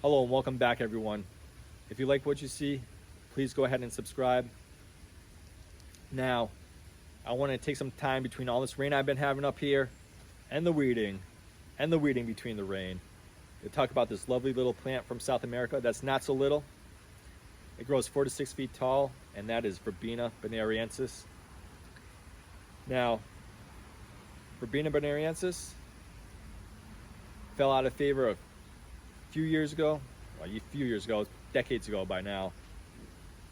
Hello and welcome back, everyone. If you like what you see, please go ahead and subscribe. Now, I want to take some time between all this rain I've been having up here and the weeding between the rain to talk about this lovely little plant from South America that's not so little. It grows 4 to 6 feet tall, and that is Verbena Bonariensis. Now, Verbena Bonariensis fell out of favor a few years ago, decades ago by now,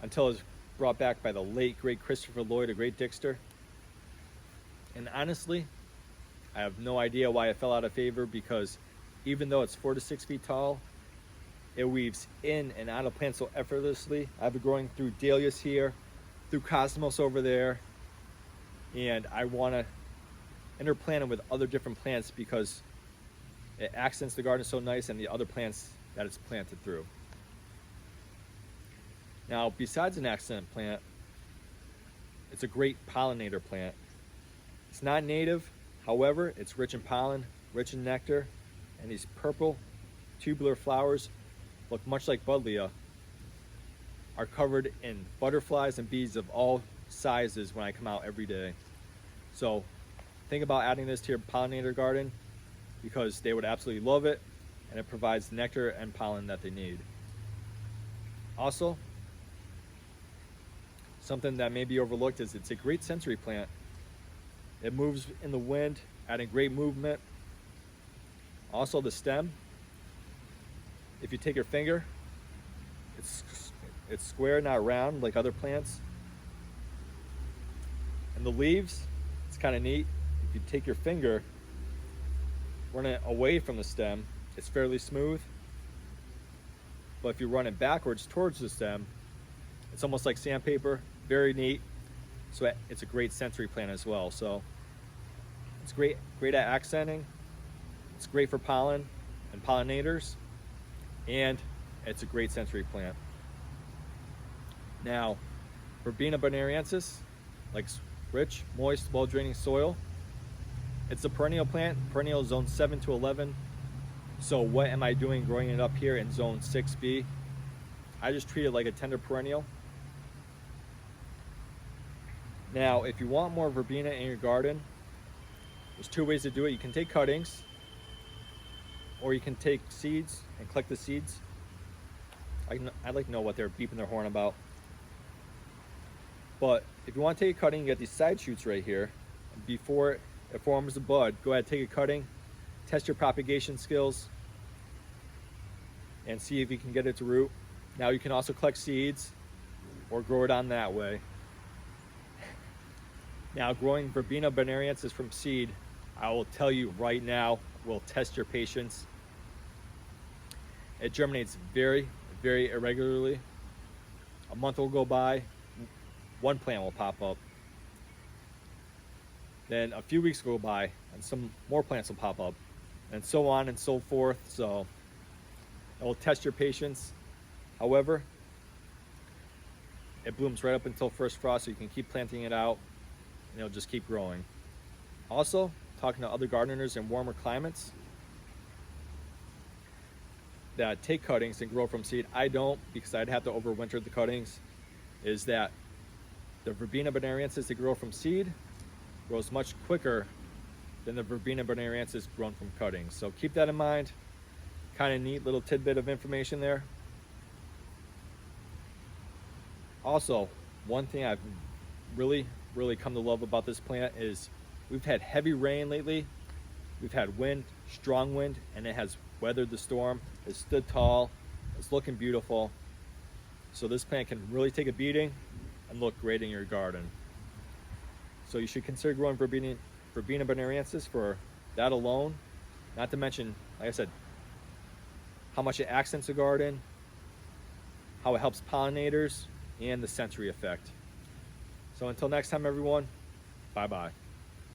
until it was brought back by the late great Christopher Lloyd, a great Dixter. And honestly, I have no idea why it fell out of favor, because even though it's 4 to 6 feet tall, it weaves in and out of plants so effortlessly. I've been growing through dahlias here, through cosmos over there, and I want to interplant it with other different plants because it accents the garden so nice and the other plants that it's planted through. Now, besides an accent plant, it's a great pollinator plant. It's not native, however, it's rich in pollen, rich in nectar, and these purple tubular flowers look much like buddleia, are covered in butterflies and bees of all sizes when I come out every day. So think about adding this to your pollinator garden, because they would absolutely love it, and it provides nectar and pollen that they need. Also, something that may be overlooked is it's a great sensory plant. It moves in the wind, adding great movement. Also, the stem, if you take your finger, it's square, not round like other plants. And the leaves, it's kind of neat. If you take your finger, run it away from the stem, it's fairly smooth. But if you run it backwards towards the stem, it's almost like sandpaper, very neat. So it's a great sensory plant as well. So it's great at accenting, it's great for pollen and pollinators, and it's a great sensory plant. Now, Verbena Bonariensis likes rich, moist, well-draining soil. It's a perennial plant, perennial zone 7 to 11. So what am I doing growing it up here in zone 6B? I just treat it like a tender perennial. Now, if you want more verbena in your garden, there's two ways to do it. You can take cuttings, or you can take seeds and collect the seeds. I'd like to know what they're beeping their horn about. But if you want to take a cutting, you get these side shoots right here. And before it forms a bud, go ahead, take a cutting, test your propagation skills, and see if you can get it to root. Now, you can also collect seeds or grow it on that way. Now, growing Verbena Bonariensis from seed, I will tell you right now, will test your patience. It germinates very, very irregularly. A month will go by, one plant will pop up. Then a few weeks go by and some more plants will pop up, and so on and so forth. So it will test your patience. However, it blooms right up until first frost, so you can keep planting it out and it'll just keep growing. Also, talking to other gardeners in warmer climates that take cuttings and grow from seed, I don't, because I'd have to overwinter the cuttings, is that the Verbena Bonariensis that grow from seed grows much quicker than the Verbena Bonariensis grown from cuttings. So keep that in mind. Kind of neat little tidbit of information there. Also, one thing I've really come to love about this plant is we've had heavy rain lately. We've had wind, strong wind, and it has weathered the storm. It stood tall. It's looking beautiful. So this plant can really take a beating and look great in your garden. So you should consider growing Verbena Bonariensis for that alone. Not to mention, like I said, how much it accents the garden, how it helps pollinators, and the sensory effect. So until next time, everyone, bye-bye.